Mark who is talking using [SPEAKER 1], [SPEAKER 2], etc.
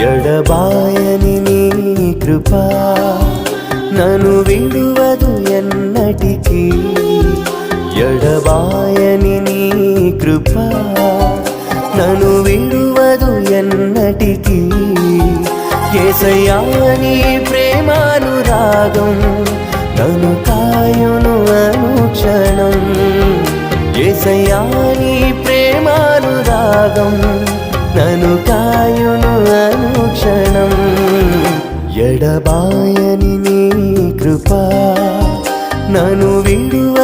[SPEAKER 1] ఎడబాయని నీ కృపా నన్ను విడువదు ఎన్నటికీ. ఎడబాయని నీ కృపా నన్ను విడువదు ఎన్నటికీ. యేసయ్యా నీ ప్రేమానురాగం నన్ను కాయును అనుక్షణం. యేసయ్యా నీ ప్రేమానురాగం నన్ను కాయును అనుక్షణం. ఎడబాయని నీ కృపా నన్ను విడువ